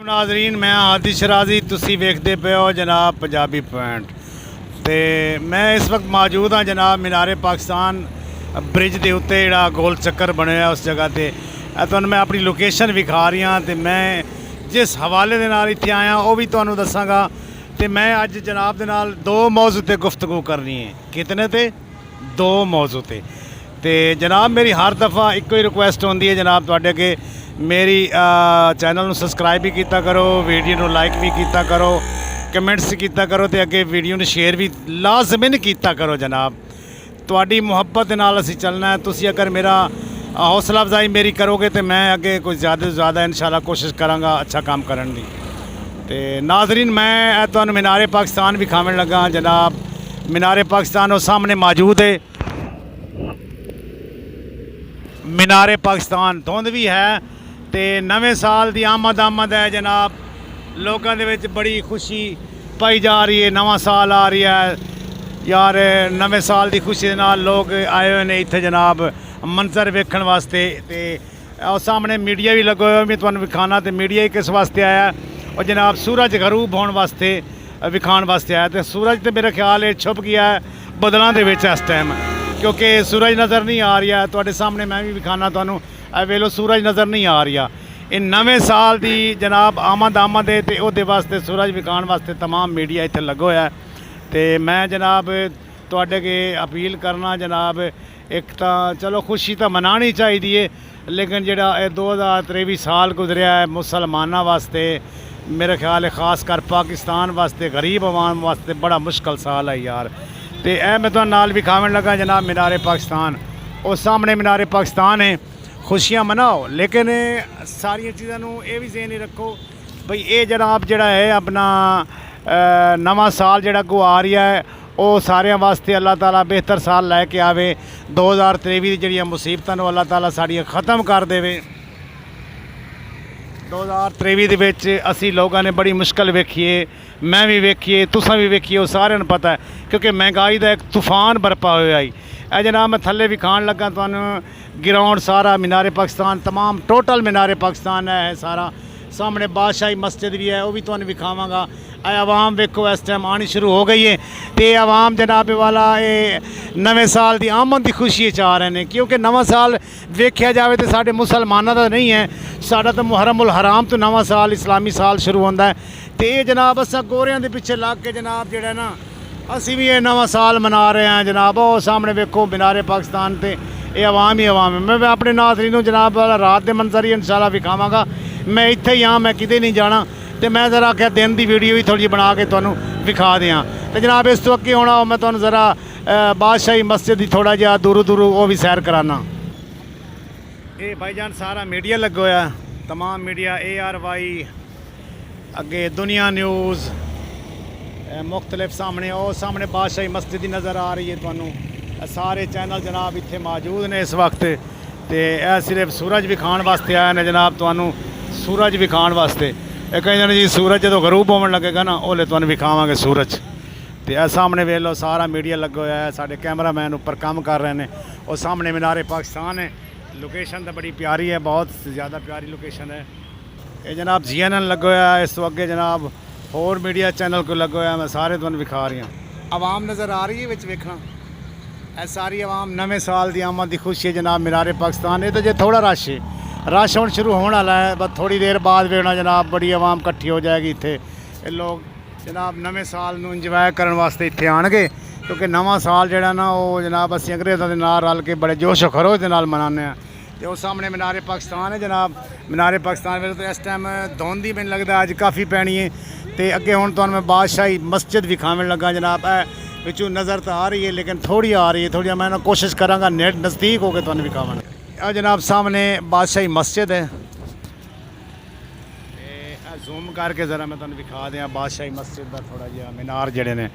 नाजरीन मैं आदि शराजी तुसी वेखते पे हो जनाब पंजाबी पॉइंट तो मैं इस वक्त मौजूद हाँ जनाब मीनारे पाकिस्तान ब्रिज के उत्ते जिहड़ा गोल चक्कर बनया उस जगह पर तुहानूं मैं अपनी लोकेशन विखा रही हाँ तो मैं जिस हवाले दे नाल इत्थे आया वो भी तुहानूं दसांगा तो मैं अज जनाब दे नाल दो मौजू ते गुफ्तगू करनी है कितने ते दो मौजू ते जनाब मेरी हर दफ़ा एको ही रिक्वेस्ट होंदी है जनाब तुहाडे अगे मेरी चैनल नूं सबसक्राइब भी किया करो वीडियो नूं लाइक भी किया करो कमेंट्स किया करो तो अगे वीडियो नूं शेयर भी लाजमिन किया करो जनाब तुहाडी मुहब्बत दे नाल असीं चलना है। तुसीं अगर मेरा हौसला अफजाई मेरी करोगे तो मैं अगे कुछ ज़्यादा से ज़्यादा इंशाल्लाह कोशिश करांगा अच्छा काम करन दी। ते नाजरीन मैं तुहानूं मीनारे पाकिस्तान विखावन लगा जनाब मीनारे पाकिस्तान वो सामने मौजूद है। मीनारे पाकिस्तान धुंध भी है तो नवे साल की आमद है जनाब लोगों के विच बड़ी खुशी पाई जा रही है। नवा साल आ रही है यार नवे साल की खुशी के नाल लोग आए हुए ने इत्थे जनाब मंजर वेखण वास्ते ते सामने मीडिया भी लगे हुए मैं तुहानूं विखाना तो मीडिया ही किस वास्ते आया और जनाब सूरज गरूब होने वास्ते विखाण वास्ते आया तो सूरज तो मेरा ख्याल है छुप गया है बदलों के विच इस टाइम क्योंकि सूरज नज़र नहीं आ रही है। तुहाडे सामने मैं भी विखाना तुहानूं वेलो सूरज नज़र नहीं आ रही है। इन नवे साल की जनाब आमद है तो उहदे वास्ते सूरज विखाण वास्ते तमाम मीडिया इत्थे लगा होया है तो मैं जनाब तुहाडे अगे अपील करना जनाब एक तो चलो खुशी तो मनानी चाहिए है लेकिन जिहड़ा 2023 साल गुजरिया है मुसलमानों वास्ते मेरा ख्याल है खास कर पाकिस्तान वास्ते गरीब अवाम वास्ते बड़ा मुश्किल साल है यार। तो यह मैं तुहानूं नाल विखावन लगा जनाब मीनारे पाकिस्तान और सामने मीनारे पाकिस्तान है खुशियाँ मनाओ लेकिन सारिया चीज़ों ये भी ज़हन रखो बई ये जनाब जिहड़ा है अपना नवा साल जिहड़ा को आ रहा है वो सारे वास्ते अल्लाह ताला बेहतर साल लैके आवे 2023 दी जिहड़ियां मुसीबतां नूं अल्लाह ताला साड़ियां ख़त्म कर देवे। 2023 दे विच असी लोगों ने बड़ी मुश्किल वेखीए मैं भी वेखीए तुसां भी वेखीए वो सारिਆਂ ਨੂੰ पता है क्योंकि महंगाई का एक तूफान बरपा होया ही है जनाब। मैं थल्ले विखाण लगा तुहानूं ग्राउंड सारा मीनारे पाकिस्तान तमाम टोटल मीनारे पाकिस्तान है सारा सामने बादशाही मस्जिद भी है वो भी तुहानूं विखावांगा। आवाम वेखो इस टाइम आनी शुरू हो गई है तो आवाम जनाब वाला ये नवे साल की आमद की खुशी चाह रहे हैं क्योंकि नवा साल वेख्या जाए तो साढ़े मुसलमानों का नहीं है साड़ा तो मुहर्रम उल हराम तो नवा साल इस्लामी साल शुरू होता है तो ये जनाब अस गोरियां के पिछे लग के जनाब जो ना असी भी ये नवा साल मना रहे हैं जनाब। वो सामने वेखो मीनारे पाकिस्तान से ये आवाम ही आवाम है। मैं अपने नाज़रीन जनाब वाला रात के मंजर ही इंशाल्लाह विखावांगा मैं इत्थे ही हाँ मैं किते नहीं जाना तो मैं ज़रा आख्या दिन की वीडियो भी थोड़ी जी बना के तुहानूं विखा दें तो जनाब इस तो अगे होना मैं तुहानूं ज़रा बादशाही मस्जिद की थोड़ा जिहा दूरों वो भी सैर कराना। ये भाईजान सारा मीडिया लगा होया तमाम मीडिया ARY अगे दुनिया न्यूज़ मुख्तलिफ सामने और सामने बादशाही मस्जिद ही नज़र आ रही है तुहानूं सारे चैनल जनाब इत्थे मौजूद ने इस वक्त तो यह सिर्फ सूरज विखाण वास्ते आया ने जनाब तुहानूं सूरज विखाण वास्ते कहीं जाने जी सूरज जो गरूब होने लगेगा ना ओले तुहानूं विखावांगे सूरज तो यह सामने वेख लो सारा मीडिया लगा होया है साढ़े कैमरामैन उपर काम कर रहे हैं और सामने मीनारे पाकिस्तान है लोकेशन तो बड़ी प्यारी है बहुत ज़्यादा प्यारी लोकेशन है। ये जनाब GNN लगा होया है इस तो अगे जनाब होर मीडिया चैनल को लगा होया मैं सारे तुहानूं विखा रही हूँ। आवाम नज़र आ रही है विच वेखना ए सारी आवाम नवे साल की आमद की खुशी है जनाब मीनारे पाकिस्तान। ये तो जो थोड़ा रश है रश होना शुरू होने वाला है बस थोड़ी देर बाद वेना जनाब बड़ी आवाम इकट्ठी हो जाएगी इत्थे लोग जनाब नवे साल नूं इंजॉय करने वास्ते इत्थे आणगे क्योंकि नवा साल जिहड़ा ना वो जनाब असीं अंग्रेज़ां दे नाल रल के बड़े जोश खरोश दे नाल मनाने हैं। तो वो सामने मीनारे पाकिस्तान है जनाब मीनारे पाकिस्तान में तो इस टाइम धुंध ही मैनूं लगदा अज काफ़ी पैनी है तो अगे हुण तुहानूं मैं बादशाही मस्जिद विखावन लगा जनाब विचों नज़र तो आ रही है लेकिन थोड़ी आ रही है थोड़ी मैं कोशिश करांगा नेट नज़दीक होकर तुहानूं विखावन। जनाब सामने बादशाही मस्जिद है जूम करके ज़रा मैं तुहानूं विखा दें बादशाही मस्जिद का थोड़ा जिहा मीनार जिहड़े ने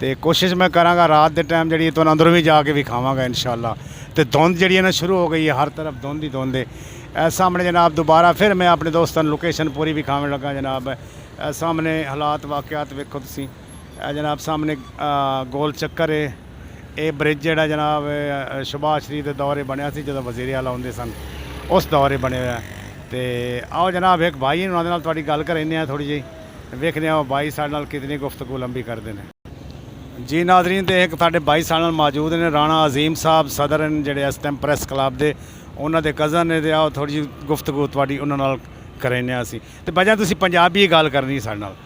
तो कोशिश मैं करांगा रात के टाइम जी तुहानूं अंदरों भी जाके विखावांगा इंशाल्लाह। तो धुंध जी है ना शुरू हो गई है हर तरफ धुंध ही धुंध है। सामने जनाब दोबारा फिर मैं अपने दोस्तों लोकेशन पूरी विखावन लगा जनाब सामने हालात वाक़यात वेखो तुसीं जनाब सामने गोल चक्कर है ये ब्रिज जिहड़ा जनाब शहबाज शरीफ के दौरे बनया सी जो वज़ीर आला होंदे सन उस दौरे बने हुआ है ਤੇ ਆਓ ਜਨਾਬ ਇੱਕ ਭਾਈ ਉਹਨਾਂ ਦੇ ਨਾਲ ਤੁਹਾਡੀ ਗੱਲ ਕਰਾਉਂਦੇ ਹਾਂ ਥੋੜ੍ਹੀ ਜਿਹੀ, ਵੇਖਦੇ ਹਾਂ ਉਹ ਭਾਈ ਸਾਡੇ ਨਾਲ ਕਿਤਨੀ ਗੁਫ਼ਤਗੂ ਲੰਬੀ ਕਰਦੇ ਨੇ। ਜੀ ਨਾਜ਼ਰੀਨ, ਤੇ ਇੱਕ ਸਾਡੇ ਭਾਈ ਸਾਡੇ ਨਾਲ ਮੌਜੂਦ ਨੇ, ਰਾਣਾ ਅਜ਼ੀਮ ਸਾਹਿਬ ਸਦਰ ਨੇ ਜਿਹੜੇ ਇਸ ਟਾਈਮ ਪ੍ਰੈਸ ਕਲੱਬ ਦੇ, ਉਹਨਾਂ ਦੇ ਕਜ਼ਨ ਨੇ। ਤੇ ਆਓ ਥੋੜ੍ਹੀ ਜਿਹੀ ਗੁਫ਼ਤਗੂ ਤੁਹਾਡੀ ਉਹਨਾਂ ਨਾਲ ਕਰਾਉਂਦੇ ਹਾਂ ਅਸੀਂ। ਤੇ ਭਾਈਜਾਨ ਤੁਸੀਂ ਪੰਜਾਬੀ ਗੱਲ ਕਰਨੀ ਸਾਡੇ ਨਾਲ।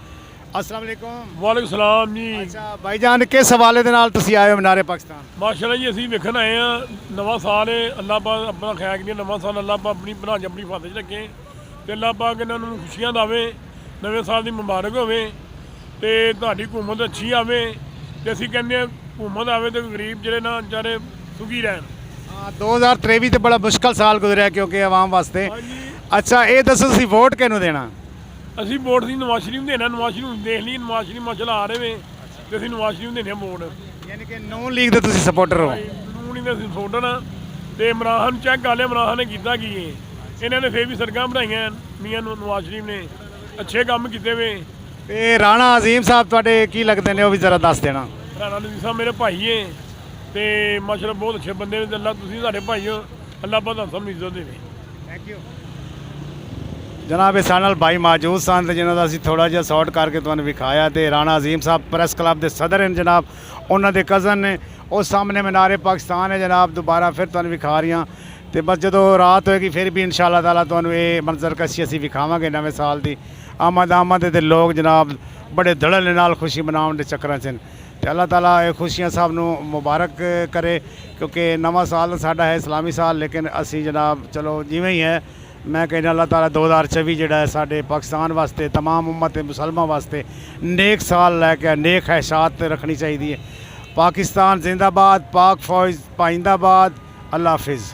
अस्सलाम वालेकुम। वालेकुम सलाम जी। अच्छा भाईजान, किस हवाले दे नाल तुसी आए हो मीनारे पाकिस्तान? माशाल्लाह जी, ਅਸੀਂ ਵੇਖਣ ਆਏ ਆ ਨਵਾਂ ਸਾਲ ਹੈ। ਅੱਲਾਹ ਪਾਕ ਆਪਣਾ ਖੈਰ ਕਰੇ, ਨਵਾਂ ਸਾਲ ਅੱਲਾਹ ਪਾਕ ਆਪਣੀ ਬਣਾ ਕੇ ਆਪਣੀ ਫਾਦੇ 'ਚ ਰੱਖੇ ਤੇ ਅੱਲਾਹ ਪਾਕ ਇਹਨਾਂ ਨੂੰ ਖੁਸ਼ੀਆਂ ਦੇਵੇ, ਨਵੇਂ ਸਾਲ ਦੀ ਮੁਬਾਰਕ ਹੋਵੇ ਤੇ ਤੁਹਾਡੀ ਹਕੂਮਤ ਅੱਛੀ ਆਵੇ। ਤੇ ਅਸੀਂ ਕਹਿੰਦੇ ਆ ਹਕੂਮਤ ਆਵੇ ਤੇ ਗਰੀਬ ਜਿਹੜੇ ਨਾ ਵਿਚਾਰੇ ਸੁਖੀ ਰਹਿਣ। ਹਾਂ, 2023 ਤੇ ਬੜਾ ਮੁਸ਼ਕਲ ਸਾਲ ਗੁਜ਼ਰਿਆ ਕਿਉਂਕਿ ਆਵਾਮ ਵਾਸਤੇ। ਹਾਂਜੀ, ਅੱਛਾ ਇਹ ਦੱਸੋ ਤੁਸੀਂ ਵੋਟ ਕਿਹਨੂੰ ਦੇਣਾ? ਅਸੀਂ ਵੋਟ ਦੀ ਨਵਾਜ਼ ਸ਼ਰੀਫ ਨੂੰ ਦੇਣਾ। ਨਵਾਜ਼ ਸ਼ਰੀਫ ਨੂੰ ਦੇਖ ਲਈ, ਨਵਾਜ਼ ਸ਼ਰੀਫ ਮਾਸ਼ਾਅੱਲਾ ਆ ਰਹੇ ਵੇ ਤੇ ਅਸੀਂ ਨਵਾਜ਼ ਸ਼ਰੀਫ ਨੂੰ ਦੇਣੇ ਵੋਟ। ਯਾਨੀ ਕਿ ਨੂਨ ਲੀਗ ਦੇ ਤੁਸੀਂ ਸਪੋਰਟਰ ਹੋ? ਨੂੰ ਨਹੀਂ ਅਸੀਂ ਸਪੋਰਟਰ ਆ ਤੇ ਇਮਰਾਨ ਚੈੱਕ ਕਰ ਲਿਆ, ਇਮਰਾਨ ਨੇ ਕੀਤਾ ਕੀ ਹੈ। ਇਹਨਾਂ ਨੇ ਫੇਰ ਵੀ ਸੜਕਾਂ ਬਣਾਈਆਂ, ਮੀਆਂ ਨੂੰ ਨਵਾਜ਼ ਸ਼ਰੀਫ ਨੇ ਅੱਛੇ ਕੰਮ ਕੀਤੇ ਵੇ। ਤੇ ਰਾਣਾ ਅਜ਼ੀਮ ਸਾਹਿਬ ਤੁਹਾਡੇ ਕੀ ਲੱਗਦੇ ਨੇ, ਉਹ ਵੀ ਜ਼ਰਾ ਦੱਸ ਦੇਣਾ। ਰਾਣਾ ਅਜ਼ੀਮ ਸਾਹਿਬ ਮੇਰੇ ਭਾਈ ਹੈ ਤੇ ਮਾਸ਼ਾਅੱਲਾ ਬਹੁਤ ਅੱਛੇ ਬੰਦੇ ਨੇ। ਅੱਲਾ ਤੁਸੀਂ ਸਾਡੇ ਭਾਈ ਹੋ, ਅੱਲਾ ਤੁਹਾਨੂੰ ਸਭ ਨੂੰ ਇੱਜ਼ਤ ਦੇਵੇ। ਥੈਂਕ ਯੂ ਜਨਾਬ। ਇਹ ਸਾਡੇ ਨਾਲ ਭਾਈ ਮੌਜੂਦ ਸਨ ਤੇ ਜਿਨ੍ਹਾਂ ਦਾ ਅਸੀਂ ਥੋੜ੍ਹਾ ਜਿਹਾ ਸ਼ਾਰਟ ਕਰਕੇ ਤੁਹਾਨੂੰ ਵਿਖਾਇਆ। ਤੇ ਰਾਣਾ ਅਜ਼ੀਮ ਸਾਹਿਬ ਪ੍ਰੈਸ ਕਲੱਬ ਦੇ ਸਦਰ ਨੇ ਜਨਾਬ, ਉਹਨਾਂ ਦੇ ਕਜ਼ਨ ਨੇ। ਉਹ ਸਾਹਮਣੇ ਮੀਨਾਰੇ ਪਾਕਿਸਤਾਨ ਹੈ ਜਨਾਬ, ਦੁਬਾਰਾ ਫਿਰ ਤੁਹਾਨੂੰ ਵਿਖਾ ਰਹੀਆਂ। ਤੇ ਬਸ ਜਦੋਂ ਰਾਤ ਹੋਏਗੀ ਫਿਰ ਵੀ ਇਨਸ਼ਾਅੱਲਾ ਤਾਲਾ ਤੁਹਾਨੂੰ ਇਹ ਮੰਜ਼ਰ ਕਸ਼ੀ ਅਸੀਂ ਵਿਖਾਵਾਂਗੇ ਨਵੇਂ ਸਾਲ ਦੀ। ਆਮਦ ਤੇ ਲੋਕ ਜਨਾਬ ਬੜੇ ਧੜੱਲੇ ਨਾਲ ਖੁਸ਼ੀ ਮਨਾਉਣ ਦੇ ਚੱਕਰਾਂ 'ਚ ਨੇ। ਤੇ ਅੱਲਾਹ ਤਾਲਾ ਇਹ ਖੁਸ਼ੀਆਂ ਸਭ ਨੂੰ ਮੁਬਾਰਕ ਕਰੇ ਕਿਉਂਕਿ ਨਵਾਂ ਸਾਲ ਸਾਡਾ ਹੈ ਇਸਲਾਮੀ ਸਾਲ। ਲੇਕਿਨ ਅਸੀਂ ਜਨਾਬ ਚਲੋ ਜਿਵੇਂ ਹੀ ਹੈ, मैं कहना अल्लाह ताला 2024 जोड़ा है साढ़े पाकिस्तान वास्ते, तमाम उम्मत मुसलमान वास्ते नेक साल लैके नेक खैशात रखनी चाहिए। पाकिस्तान जिंदाबाद, पाक फौज पाइंदाबाद। अल्लाह हाफिज़।